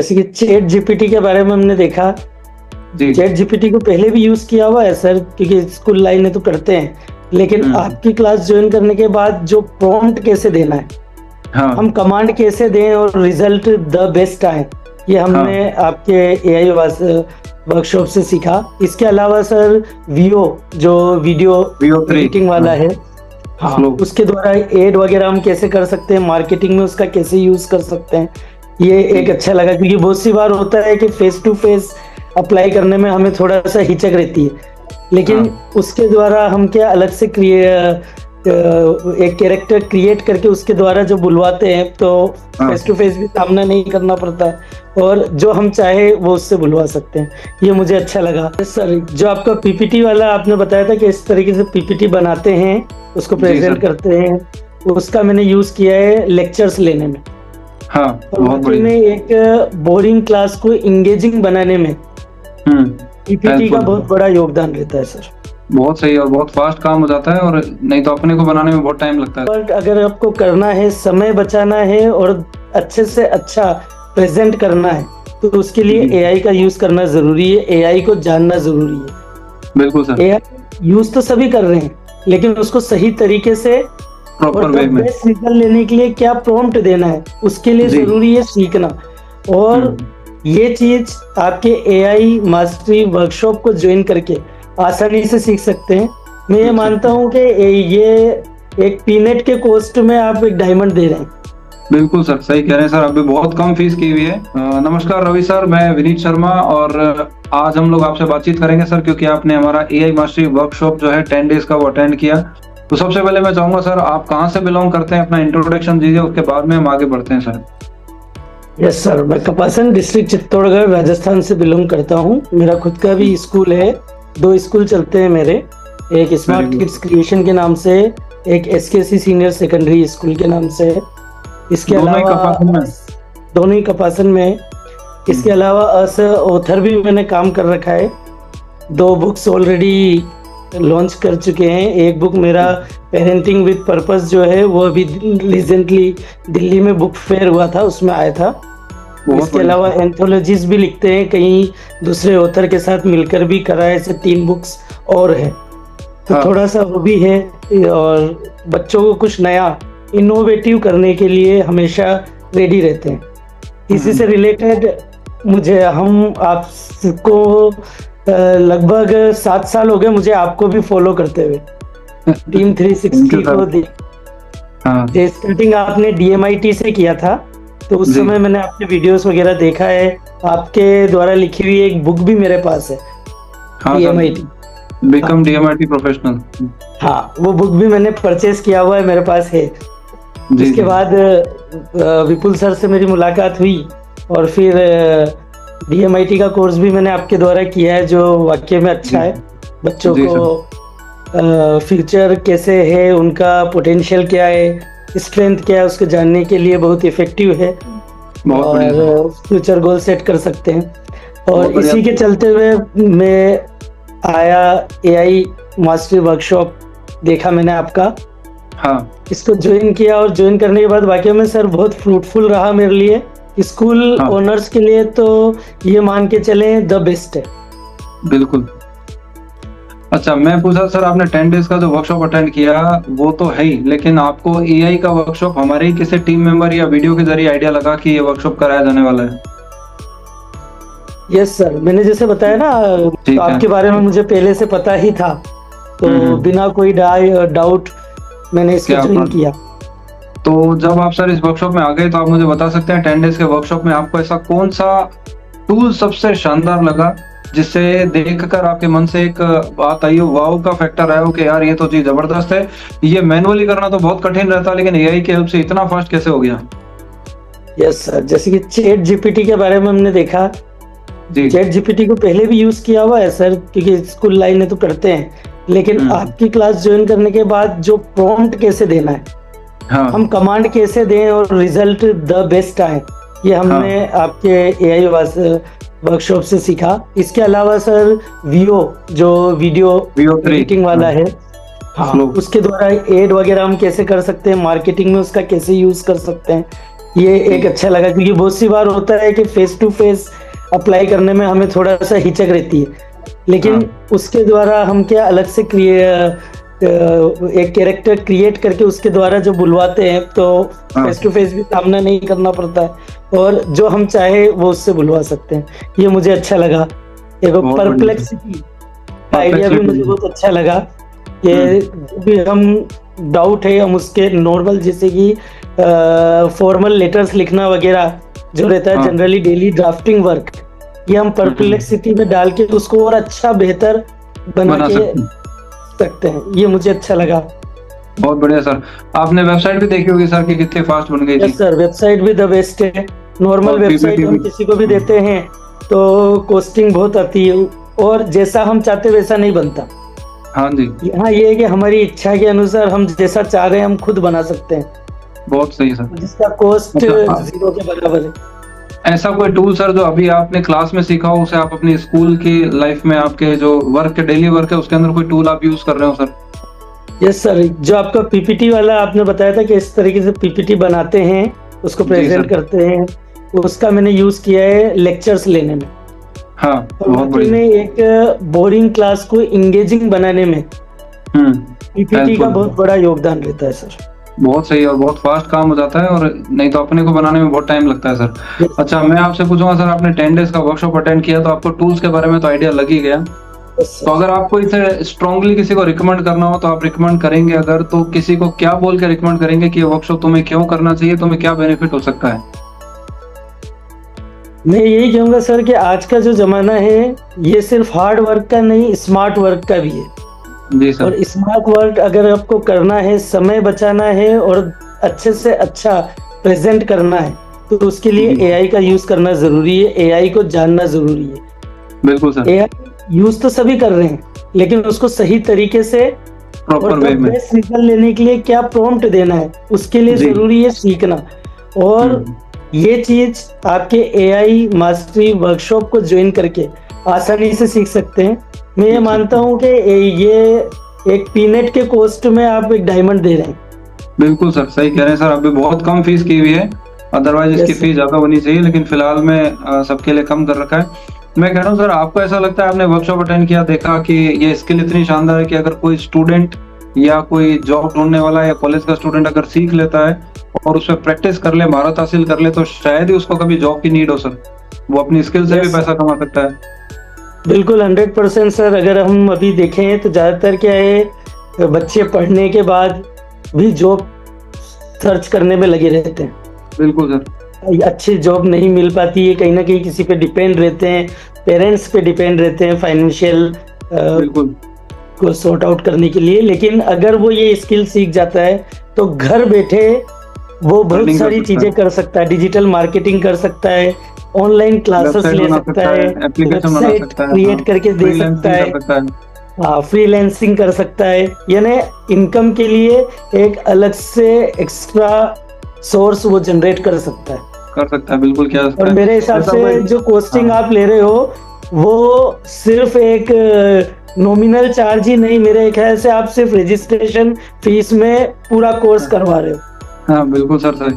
जैसे कि chat GPT के बारे में हमने देखा। जी। चैट जीपीटी को पहले भी यूज किया हुआ है सर, क्योंकि स्कूल लाइनें तो करते हैं, लेकिन आपकी क्लास ज्वाइन करने के बाद जो प्रॉम्प्ट कैसे देना है, हाँ, हम कमांड कैसे दें और रिजल्ट द बेस्ट आए, ये हमने आपके एआई वर्कशॉप से सीखा। इसके अलावा सर वीओ जो वीडियो एडिटिंग वाला है, हाँ, उसके द्वारा एड वगैरह हम कैसे कर सकते हैं, मार्केटिंग में उसका कैसे यूज कर सकते हैं, ये एक अच्छा लगा। क्योंकि बहुत सी बार होता है कि फेस टू फेस अप्लाई करने में हमें थोड़ा सा हिचक रहती है, लेकिन उसके द्वारा हम क्या अलग से एक कैरेक्टर क्रिएट करके उसके द्वारा जो बुलवाते हैं, तो फेस टू फेस भी सामना नहीं करना पड़ता है और जो हम चाहे वो उससे बुलवा सकते हैं। ये मुझे अच्छा लगा सर। जो आपका पीपीटी वाला आपने बताया था कि इस तरीके से पीपीटी बनाते हैं, उसको प्रेजेंट करते हैं, उसका मैंने यूज किया है लेक्चर्स लेने में। हाँ, और में एक बोरिंग क्लास को इंगेजिंग बनाने में पीपीटी का बहुत बड़ा योगदान रहता है सर। बहुत सही और बहुत फास्ट काम हो जाता है, और नहीं तो अपने को बनाने में बहुत टाइम लगता है। पर अगर आपको करना है, समय बचाना है और अच्छे से अच्छा प्रेजेंट करना है, तो उसके लिए एआई का यूज करना जरूरी है, एआई को जानना जरूरी है। बिल्कुल सर। एआई यूज तो सभी कर रहे हैं, लेकिन उसको सही तरीके से प्रॉपर वे में रिजल्ट लेने के लिए क्या प्रॉम्प्ट देना है, उसके लिए जरूरी है सीखना। और ये चीज आपके एआई मास्टरी वर्कशॉप को ज्वाइन करके आसानी से सीख सकते हैं। मैं ये मानता हूँ कि ये एक पीनेट के कॉस्ट में आप एक डायमंड दे रहे हैं। बिल्कुल सर, सही कह रहे हैं सर, अभी बहुत कम फीस की हुई है। नमस्कार रवि सर, मैं विनीत शर्मा, और आज हम लोग आपसे बातचीत करेंगे सर, क्योंकि आपने हमारा एआई मास्टरी वर्कशॉप जो है 10 डेज का वो अटेंड किया। तो सबसे पहले मैं चाहूंगा सर, आप कहाँ से बिलोंग करते हैं, अपना इंट्रोडक्शन दीजिए, उसके बाद में हम आगे बढ़ते हैं सर। यस सर, मैं कपासन डिस्ट्रिक्ट चित्तौड़गढ़ राजस्थान से बिलोंग करता हूँ। मेरा खुद का भी स्कूल है, 2 स्कूल चलते हैं मेरे, एक स्मार्ट किड्स क्रिएशन के नाम से, एक एसकेसी सीनियर सेकेंडरी स्कूल के नाम से। इसके अलावा दोनों ही कपासन में। इसके अलावा ऑथर भी मैंने काम कर रखा है, 2 बुक्स ऑलरेडी लॉन्च कर चुके हैं। एक बुक मेरा पेरेंटिंग विद पर्पस जो है, वो अभी रिसेंटली दिल्ली में बुक फेयर हुआ था, उसमें आया था। इसके अलावा एंथोलॉजीज भी लिखते हैं, कहीं दूसरे ऑथर के साथ मिलकर भी करा है, ऐसे 3 बुक्स और है। तो थोड़ा सा वो भी है, और बच्चों को कुछ नया इनोवेटिव करने के लिए हमेशा रेडी रहते हैं। इसी से रिलेटेड हम आपको लगभग 7 साल हो गए मुझे आपको भी फॉलो करते हुए, टीम 360 को। स्टार्टिंग आपने DMIT से किया था, तो उस समय मैंने आपके वीडियोस वगैरह देखा है। आपके द्वारा लिखी हुई एक बुक भी मेरे पास है, DMIT बिकम DMIT प्रोफेशनल। हाँ, वो बुक भी मैंने परचेज किया हुआ है, मेरे पास है। इसके बाद विपुल सर से मेरी मुलाकात हुई, और फिर DMIT का कोर्स भी मैंने आपके द्वारा किया है, जो वाकई में अच्छा है। बच्चों को फ्यूचर कैसे है, उनका पोटेंशियल क्या है, स्ट्रेंथ क्या है, उसको जानने के लिए बहुत इफेक्टिव है, और फ्यूचर गोल सेट कर सकते हैं। और इसी के चलते हुए मैं आया, एआई मास्टरी वर्कशॉप देखा मैंने आपका, इसको ज्वाइन किया, और ज्वाइन करने के बाद वाकई में सर बहुत फ्रूटफुल रहा मेरे लिए। स्कूल ओनर्स के लिए तो ये मान के चले द बेस्ट है। बिल्कुल। अच्छा, मैं पूछा सर, आपने 10 डेज का जो वर्कशॉप अटेंड किया वो तो है ही, लेकिन आपको एआई का वर्कशॉप हमारे ही किसी टीम मेंबर या वीडियो के जरिए आइडिया लगा कि ये वर्कशॉप कराया जाने वाला है? यस सर, मैंने जैसे बताया ना, तो आपके बारे में मुझे पहले से पता ही था, तो बिना कोई डाउट मैंने इसको ज्वाइन किया। तो जब आप सर इस वर्कशॉप में आ गए, तो आप मुझे बता सकते हैं 10 डेज के वर्कशॉप में आपको ऐसा कौन सा टूल सबसे शानदार लगा, जिससे देखकर आपके मन से एक बात आई हो, वाव का फैक्टर आया हो कि यार ये तो चीज जबरदस्त है, ये मैनुअली करना तो बहुत कठिन रहता, लेकिन एआई की हेल्प से इतना फास्ट कैसे हो गया? यस सर, जैसे कि चैट जीपीटी के बारे में हमने देखा। चैट जीपीटी को पहले भी यूज किया हुआ है सर, क्योंकि स्कूल लाइनें तो करते हैं, लेकिन आपकी क्लास ज्वाइन करने के बाद जो प्रॉम्प्ट कैसे देना है, हम कमांड कैसे दें और रिजल्ट द बेस्ट आए, ये हमने आपके एआई वर्कशॉप से सीखा। इसके अलावा सर वीओ जो वीडियो एडिटिंग वाला है, हाँ, उसके द्वारा एड वगैरह हम कैसे कर सकते हैं, मार्केटिंग में उसका कैसे यूज कर सकते हैं, ये एक अच्छा लगा, क्योंकि बहुत सी बार होता है कि फेस टू फेस अप्लाई करने में हमें थोड़ा सा हिचक रहती है, लेकिन हाँ उसके द्वारा हम क्या अलग से एक कैरेक्टर क्रिएट करके उसके द्वारा जो बुलवाते हैं, तो हाँ फेस टू फेस भी सामना नहीं करना पड़ता है और जो हम चाहे वो उससे बुलवा सकते हैं। ये मुझे अच्छा लगा। एक बहुत बढ़िया सर। परप्लेक्सिटी का आइडिया भी मुझे परप्लेक्सिटी बहुत अच्छा लगा कि हम्म जो भी हम डाउट है हम उसके नॉर्मल, जैसे कि फॉर्मल लेटर्स लिखना वगैरह जो रहता है हाँ जनरली डेली ड्राफ्टिंग वर्क, ये हम परप्लेक्सिटी में डाल के उसको और अच्छा बेहतर बना बना के सकते हैं। सकते हैं। ये मुझे अच्छा लगा। बहुत बढ़िया सर। आपने वेबसाइट भी देखी होगी सर कि कितनी फास्ट बन गई थी, यस सर, वेबसाइट भी द बेस्ट है। नॉर्मल और वेबसाइट पीपीटी हम भी। किसी को भी देते हैं तो कॉस्टिंग बहुत आती है और जैसा हम चाहते वैसा नहीं बनता। हाँ जी, यहाँ ये है कि हमारी इच्छा के अनुसार हम जैसा चाह रहे हैं हम खुद बना सकते हैं, बहुत सही सर। जिसका कॉस्ट अच्छा, 0 के बराबर है। ऐसा कोई टूल सर जो अभी आपने क्लास में सीखा हो, उसे आप अपनी स्कूल की लाइफ में आपके जो वर्क के डेली वर्क है उसके अंदर कोई टूल आप यूज कर रहे हो सर? यस सर, जो आपका पीपीटी वाला आपने बताया था कि इस तरीके से पीपीटी बनाते हैं, उसको जी प्रेजेंट सर। करते हैं, उसका मैंने यूज किया है लेक्चर्स लेने में। हाँ और बहुत वाकई बढ़िया। में एक बोरिंग क्लास को इंगेजिंग बनाने में पीपीटी का हेल्पफुल, बहुत बड़ा योगदान रहता है सर। बहुत सही और बहुत फास्ट काम हो जाता है, और नहीं तो अपने को बनाने में बहुत टाइम लगता है सर। यस अच्छा, मैं आपसे पूछूंगा सर, आपने 10 डेज का वर्कशॉप अटेंड किया तो आपको टूल्स के बारे में तो आइडिया लग ही गया, तो सर। अगर आपको इसे स्ट्रांगली किसी को रिकमेंड करना हो तो आप रिकमेंड करेंगे? अगर तो किसी को क्या बोल के रिकमेंड करेंगे कि ये वर्कशॉप तुम्हें क्यों करना चाहिए, तुम्हें क्या बेनिफिट हो सकता है? मैं यही कहूंगा सर कि आज का जो जमाना है ये सिर्फ हार्ड वर्क का नहीं, स्मार्ट वर्क का भी है। जी और सर। स्मार्ट वर्क अगर आपको करना है, समय बचाना है और अच्छे से अच्छा प्रेजेंट करना है, तो उसके लिए जी एआई का यूज करना जरूरी है, एआई को जानना जरूरी है। बिल्कुल सर, एआई यूज तो सभी कर रहे हैं, लेकिन उसको सही तरीके से प्रॉपर और वे में। बेस्ट रिजल्ट लेने के लिए क्या प्रॉम्प्ट देना है, उसके लिए जी। जरूरी है सीखना। और हम्म, ये चीज आपके एआई मास्टरी वर्कशॉप को ज्वाइन करके आसानी से सीख सकते हैं। मैं ये सीख मानता सकते हैं। हूँ कि ये एक पीनेट के कॉस्ट में आप एक डायमंड दे रहे हैं। बिल्कुल सर, सही कह रहे हैं सर, अभी बहुत कम फीस की हुई है, अदरवाइज इसकी यस फीस ज्यादा होनी चाहिए, लेकिन फिलहाल में सबके लिए कम कर रखा है। मैं कह रहा हूँ सर, आपको ऐसा लगता है, आपने वर्कशॉप अटेंड किया, देखा कि ये स्किल इतनी शानदार है कि अगर कोई स्टूडेंट या कोई जॉब ढूंढने वाला या कॉलेज का स्टूडेंट अगर सीख लेता है और उस पर प्रैक्टिस कर ले, महारत हासिल कर ले, तो शायद ही उसको कभी जॉब की नीड हो सर, वो अपनी स्किल से भी यस पैसा कमा सकता है। बिल्कुल 100% सर। अगर हम अभी देखें तो ज्यादातर क्या है, बच्चे पढ़ने के बाद भी जॉब सर्च करने में लगे रहते हैं। बिल्कुल सर। अच्छी जॉब नहीं मिल पाती है, कहीं ना कहीं किसी पे डिपेंड रहते हैं, पेरेंट्स पे डिपेंड रहते हैं फाइनेंशियल बिल्कुल को सॉर्ट आउट करने के लिए। लेकिन अगर वो ये स्किल सीख जाता है तो घर बैठे वो बहुत अर्निंग कर सारी सकता चीजें है, कर सकता है, डिजिटल मार्केटिंग कर सकता है, ऑनलाइन क्लासेस वेबसाइट ले बना सकता सकता है, है, एप्लीकेशन बना वेबसाइट सकता है, क्रिएट हाँ, करके दे सकता फ्रीलांसिंग है, कर सकता है। फ्रीलांसिंग कर सकता है। यानी इनकम के लिए एक अलग से एक्स्ट्रा सोर्स वो जनरेट कर सकता है। कर सकता है, बिल्कुल किया जा सकता और है। मेरे हिसाब ऐसा से कोई, जो कॉस्टिंग हाँ आप ले रहे हो वो सिर्फ एक नॉमिनल चार्ज ही नहीं, मेरे ख्याल से आप सिर्फ रजिस्ट्रेशन फीस में पूरा कोर्स करवा रहे हो। हाँ बिल्कुल सर, सही,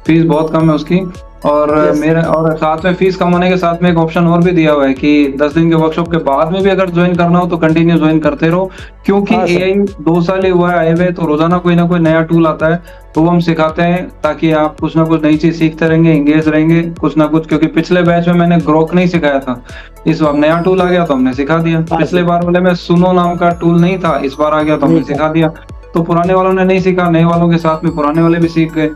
फीस बहुत कम है उसकी। और यस मेरे, और साथ में फीस कम होने के साथ में एक ऑप्शन और भी दिया हुआ है कि 10 दिन के वर्कशॉप के बाद में भी अगर ज्वाइन करना हो तो कंटिन्यू ज्वाइन करते रहो, क्योंकि हाँ सर। एआई 2 साल ही हुआ है आए हुए, तो रोजाना कोई ना कोई नया टूल आता है, तो वो हम सिखाते हैं ताकि आप कुछ ना कुछ नई चीज सीखते रहेंगे, एंगेज रहेंगे कुछ ना कुछ। क्योंकि पिछले बैच में मैंने ग्रोक नहीं सिखाया था, इस बार नया टूल आ गया तो हमने सिखा दिया। हाँ पिछले सर। बार वाले में सुनो नाम का टूल नहीं था, इस बार आ गया तो हमने नहीं था। सिखा दिया। तो पुराने वालों ने नहीं सीखा, नए वालों के साथ में पुराने वाले भी सीख गए,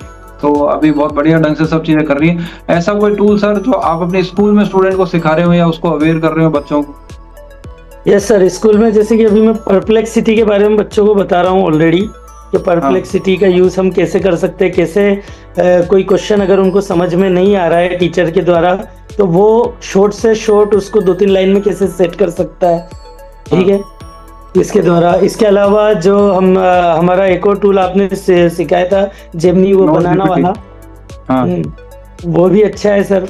तो अभी बहुत बढ़िया ढंग से सब चीजें कर रही है। ऐसा कोई टूल सर जो आप अपने स्कूल में स्टूडेंट को सिखा रहे हो या उसको अवेयर कर रहे हो बच्चों को? यस सर, स्कूल में जैसे कि अभी मैं परप्लेक्सिटी के बारे में बच्चों को बता रहा हूँ ऑलरेडी, कि परप्लेक्सिटी का यूज हम कैसे कर सकते हैं, कैसे कोई क्वेश्चन अगर उनको समझ में नहीं आ रहा है टीचर के द्वारा, तो वो शॉर्ट से शॉर्ट उसको 2-3 लाइन में कैसे सेट कर सकता है। ठीक है, इसके द्वारा। इसके अलावा जो हम हमारा एक और टूल आपने सिखाया था जेमिनी, वो Note बनाना GPT, वाला, हाँ, वो भी अच्छा है सर।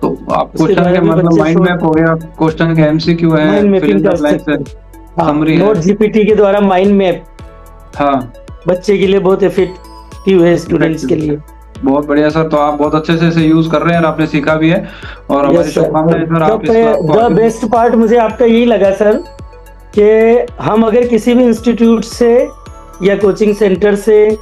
तो आप उसके क्वेश्चन द्वारा के भी मतलब बच्चे माइंड मैप हो गया, क्वेश्चन के एमसीक्यू है, mind fill in mapping the कर ब्लैंक्स सकते है, हैं। हाँ, समरी है, नोट जीपीटी के द्वारा माइंड मैप हाँ बच्चे के लिए बहुत इफेक्टिव है, स्टूडेंट्स के लिए। बहुत बढ़िया सर, तो आप बहुत अच्छे से इसे यूज कर रहे हैं और आपने सीखा भी है, और हमारी यस सर। शुभकामनाएं सर आप इस क्लास को द आगे। बेस्ट पार्ट मुझे आपका यही लगा सर कि हम अगर किसी भी इंस्टीट्यूट से या कोचिंग सेंटर से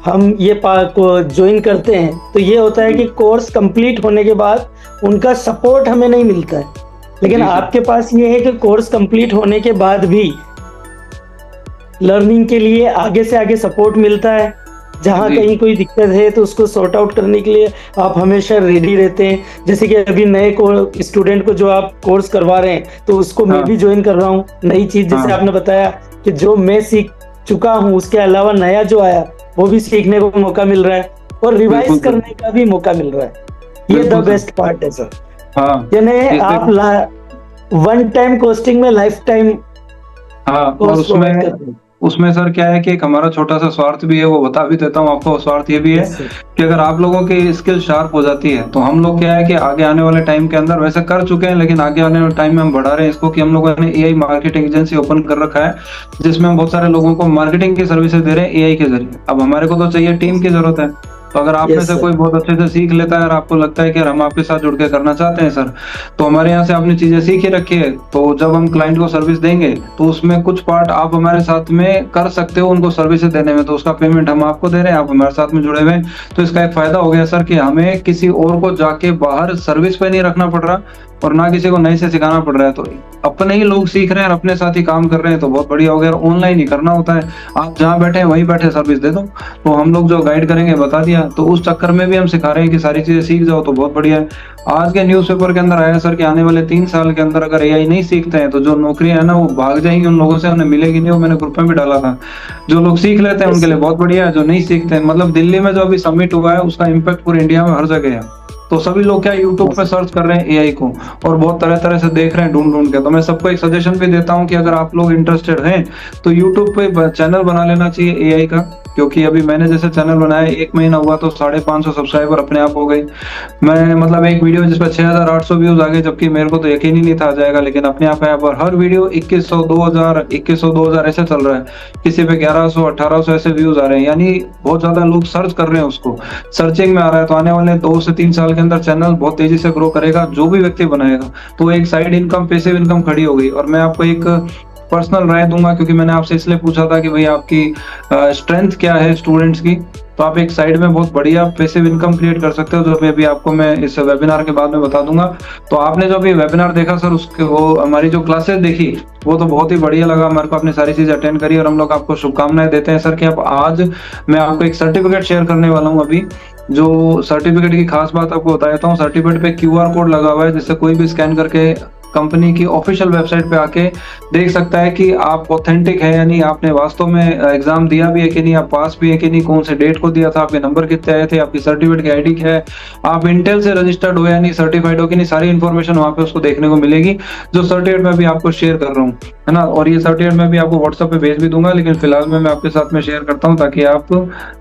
हम ये को ज्वाइन करते हैं तो ये होता है कि कोर्स कंप्लीट होने के बाद उनका सपोर्ट हमें नहीं मिलता है, लेकिन जी सर। आपके पास ये है कि कोर्स कंप्लीट होने के बाद भी लर्निंग के लिए आगे से आगे सपोर्ट मिलता है। जहाँ जी। कहीं कोई दिक्कत है तो उसको सॉर्ट आउट करने के लिए आप हमेशा रेडी रहते हैं। जैसे कि अभी नए को स्टूडेंट को जो आप कोर्स करवा रहे हैं तो उसको मैं हाँ। भी ज्वाइन कर रहा हूँ। नई चीज जैसे हाँ। आपने बताया कि जो मैं सीख चुका हूँ उसके अलावा नया जो आया वो भी सीखने को मौका मिल रहा है और रिवाइज बिल्कुल सर। करने का भी मौका मिल रहा है। ये द बिल्कुल सर। बेस्ट पार्ट है सर। हाँ। यानी इससे आप वन टाइम कोस्टिंग में लाइफ टाइम हाँ, और कोर्स प्रोवाइड करते हैं। उसमें सर क्या है कि एक हमारा छोटा सा स्वार्थ भी है, वो बता भी देता हूँ आपको। स्वार्थ ये भी है यस सर। कि अगर आप लोगों की स्किल शार्प हो जाती है तो हम लोग क्या है कि आगे आने वाले टाइम के अंदर, वैसे कर चुके हैं लेकिन आगे आने वाले टाइम में हम बढ़ा रहे हैं इसको, कि हम लोगों ने एआई मार्केटिंग एजेंसी ओपन कर रखा है जिसमें हम बहुत सारे लोगों को मार्केटिंग की सर्विसेज दे रहे हैं एआई के जरिए। अब हमारे को तो चाहिए टीम की जरूरत है, तो अगर आप में यस से सर। कोई बहुत अच्छे से सीख लेता है और आपको लगता है कि यार हम आपके साथ जुड़ के करना चाहते हैं सर, तो हमारे यहाँ से आपने चीजें सीख ही रखी है, तो जब हम क्लाइंट को सर्विस देंगे तो उसमें कुछ पार्ट आप हमारे साथ में कर सकते हो उनको सर्विसेज देने में, तो उसका पेमेंट हम आपको दे रहे हैं, आप हमारे साथ में जुड़े हुए हैं। तो इसका एक फायदा हो गया सर कि हमें किसी और को जाके बाहर सर्विस पे नहीं रखना पड़ रहा और ना किसी को नए से सिखाना पड़ रहा है, तो अपने ही लोग सीख रहे हैं और अपने साथ ही काम कर रहे हैं, तो बहुत बढ़िया हो गया। ऑनलाइन ही करना होता है, आप जहाँ बैठे हैं वहीं बैठे सर्विस दे दो, तो हम लोग जो गाइड करेंगे बता दिया, तो उस चक्कर में भी हम सिखा रहे हैं कि सारी चीजें सीख जाओ, तो बहुत बढ़िया है। आज के न्यूज़पेपर के अंदर आया सर कि आने वाले 3 साल के अंदर अगर एआई नहीं सीखते हैं तो जो नौकरियां है ना वो भाग जाएंगी उन लोगों से, उन्हें मिलेगी नहीं। वो मैंने ग्रुप में भी डाला था, जो लोग सीख लेते हैं उनके लिए बहुत बढ़िया है, जो नहीं सीखते हैं, मतलब दिल्ली में जो अभी समिट हुआ है उसका इम्पैक्ट पूरे इंडिया में हर जगह है, तो सभी लोग क्या यूट्यूब पे सर्च कर रहे हैं एआई को और बहुत तरह तरह से देख रहे हैं ढूंढ ढूंढ के। तो मैं सबको एक सजेशन भी देता हूं कि अगर आप लोग इंटरेस्टेड हैं तो यूट्यूब पे चैनल बना लेना चाहिए एआई का, क्योंकि अभी मैंने जैसे चैनल बनाया 1 महीना हुआ तो 550 सब्सक्राइबर अपने आप हो गए। मैं मतलब एक वीडियो जिस पर 6800 व्यूज आ गए, जबकि मेरे को तो यकीन ही नहीं था आ जाएगा, लेकिन अपने आप आया। पर हर वीडियो 2100 2000 ऐसे चल रहा है, किसी पे 1100 1800 ऐसे व्यूज आ रहे हैं, यानी बहुत ज्यादा लोग सर्च कर रहे हैं, उसको सर्चिंग में आ रहा है। तो आने वाले 2 से 3 साल के अंदर चैनल बहुत तेजी से ग्रो करेगा, जो भी व्यक्ति बनाएगा, तो एक साइड इनकम, पैसिव इनकम खड़ी हो गई। और मैं आपको एक पर्सनल राय दूंगा, क्योंकि मैंने आपसे इसलिए पूछा था कि भाई आपकी स्ट्रेंथ क्या है स्टूडेंट्स की, तो आप एक साइड में बहुत बढ़िया पैसिव इनकम क्रिएट कर सकते हो, जो अभी आपको मैं इस वेबिनार के बाद में बता दूंगा। तो आपने जो अभी वेबिनार देखा सर, उसके वो हमारी जो क्लासेस देखी वो तो बहुत ही बढ़िया लगा हमारे को, आपने सारी चीजें अटेंड करी और हम लोग आपको शुभकामनाएं देते हैं सर कि आप आज मैं आपको एक सर्टिफिकेट शेयर करने वाला हूँ अभी। जो सर्टिफिकेट की खास बात आपको बता देता हूँ, सर्टिफिकेट पे क्यूआर कोड लगा हुआ है, जिससे कोई भी स्कैन करके कंपनी की ऑफिशियल वेबसाइट पे आके देख सकता है कि आप ऑथेंटिक है, यानी आपने वास्तव में एग्जाम दिया भी है कि नहीं, आप पास भी है कि नहीं, कौन से डेट को दिया था, आपके नंबर कितने आए थे, आपकी सर्टिफिकेट की आईडी क्या है, आप इंटेल से रजिस्टर्ड हो या नहीं, सर्टिफाइड हो कि नहीं, सारी इन्फॉर्मेशन वहाँ पे उसको देखने को मिलेगी, जो सर्टिफिकेट मैं भी आपको शेयर कर रहा हूँ, है ना। और ये सर्टिफिकेट मैं भी आपको व्हाट्सएप पे भेज भी दूंगा, लेकिन फिलहाल मैं आपके साथ में शेयर करता हूँ ताकि आप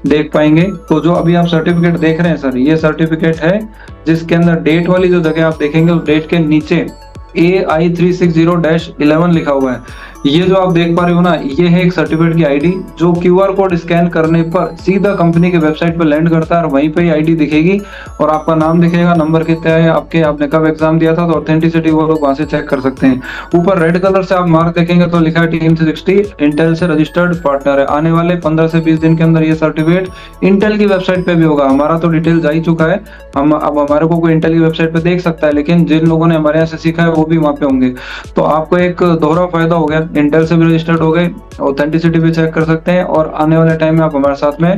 देख पाएंगे। तो जो अभी आप सर्टिफिकेट देख रहे हैं सर, ये सर्टिफिकेट है जिसके अंदर डेट वाली जो जगह आप देखेंगे उस डेट के नीचे AI 360-11 लिखा हुआ है। ये जो आप देख पा रहे हो ना, ये है एक सर्टिफिकेट की आईडी, जो क्यूआर कोड स्कैन करने पर सीधा कंपनी के वेबसाइट पर लैंड करता है और वहीं पे ही आईडी दिखेगी और आपका नाम दिखेगा, नंबर कितना है आपके, आपने कब एग्जाम दिया था, तो ऑथेंटिसिटी वो लोग वहां से चेक कर सकते हैं। ऊपर रेड कलर से आप मार्क देखेंगे तो लिखा है टीम 360 इंटेल से रजिस्टर्ड पार्टनर है। आने वाले 15 से 20 दिन के अंदर ये सर्टिफिकेट इंटेल की वेबसाइट पे भी होगा। हमारा तो डिटेल जा ही चुका है, हम अब हमारे को कोई इंटेल की वेबसाइट पे देख सकता है, लेकिन जिन लोगों ने हमारे यहाँ से सीखा है वो भी वहाँ पे होंगे। तो आपको एक दोहरा फायदा हो गया, इंटेल से भी रजिस्टर्ड हो गए, ऑथेंटिसिटी भी चेक कर सकते हैं और आने वाले टाइम में आप हमारे साथ में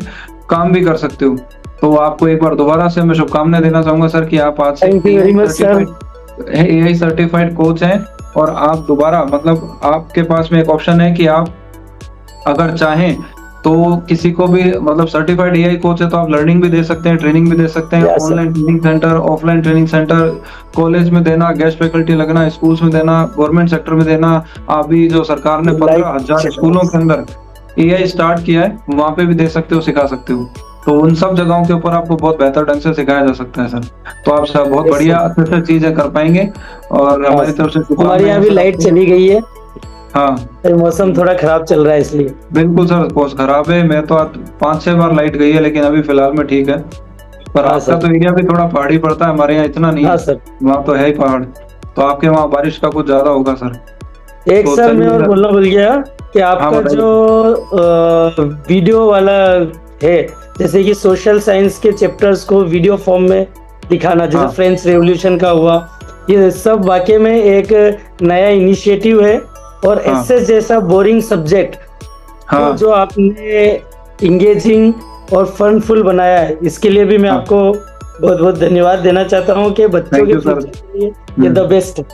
काम भी कर सकते हो। तो आपको एक बार दोबारा से मैं शुभकामनाएं देना चाहूंगा सर कि आप आज से thank you very much sir. AI certified coach हैं और आप दोबारा, मतलब आपके पास में एक ऑप्शन है कि आप अगर चाहें तो किसी को भी, मतलब सर्टिफाइड एआई कोच है तो आप लर्निंग भी दे सकते हैं, ट्रेनिंग भी दे सकते हैं, Yes, sir. Online training centre, offline training centre, college में देना, गेस्ट फैकल्टी लगना, स्कूल्स में देना, गवर्नमेंट सेक्टर में देना। अभी जो सरकार ने 15,000 स्कूलों के अंदर एआई स्टार्ट किया है, वहां पे भी दे सकते हो, सिखा सकते हो। तो उन सब जगहों के ऊपर आपको बहुत बेहतर ढंग से सिखाया जा सकता है सर। तो आप सब बहुत Yes, बढ़िया sir. अच्छे से चीजें कर पाएंगे और हमारी तरफ से हमारे यहाँ भी लाइट चली गई है, हाँ मौसम थोड़ा खराब चल रहा है इसलिए। बिल्कुल सर, कोर्स खराब है, मैं तो 5-6 बार लाइट गई है, लेकिन अभी फिलहाल में ठीक है। पर हाँ आपका सर। तो एरिया भी थोड़ा पहाड़ी पड़ता है, हमारे यहाँ इतना नहीं हाँ है। सर। वहाँ तो है ही पहाड़, तो आपके वहाँ बारिश का कुछ ज्यादा होगा सर। एक तो सर मैं चलिए और सर। बोलना भूल गया कि हाँ आपका बताइए। जो वीडियो वाला है, जैसे कि सोशल साइंस के चैप्टर्स को वीडियो फॉर्म में दिखाना, जैसे हाँ फ्रेंच रेवोल्यूशन का हुआ, ये सब वाकई में एक नया इनिशिएटिव है। और हाँ एसएस जैसा बोरिंग सब्जेक्ट को हाँ जो आपने इंगेजिंग और फनफुल बनाया है, इसके लिए भी मैं हाँ। आपको बहुत बहुत धन्यवाद देना चाहता हूँ कि बच्चों थैंक के यू सर। फ्यूचर के लिए ये द बेस्ट है।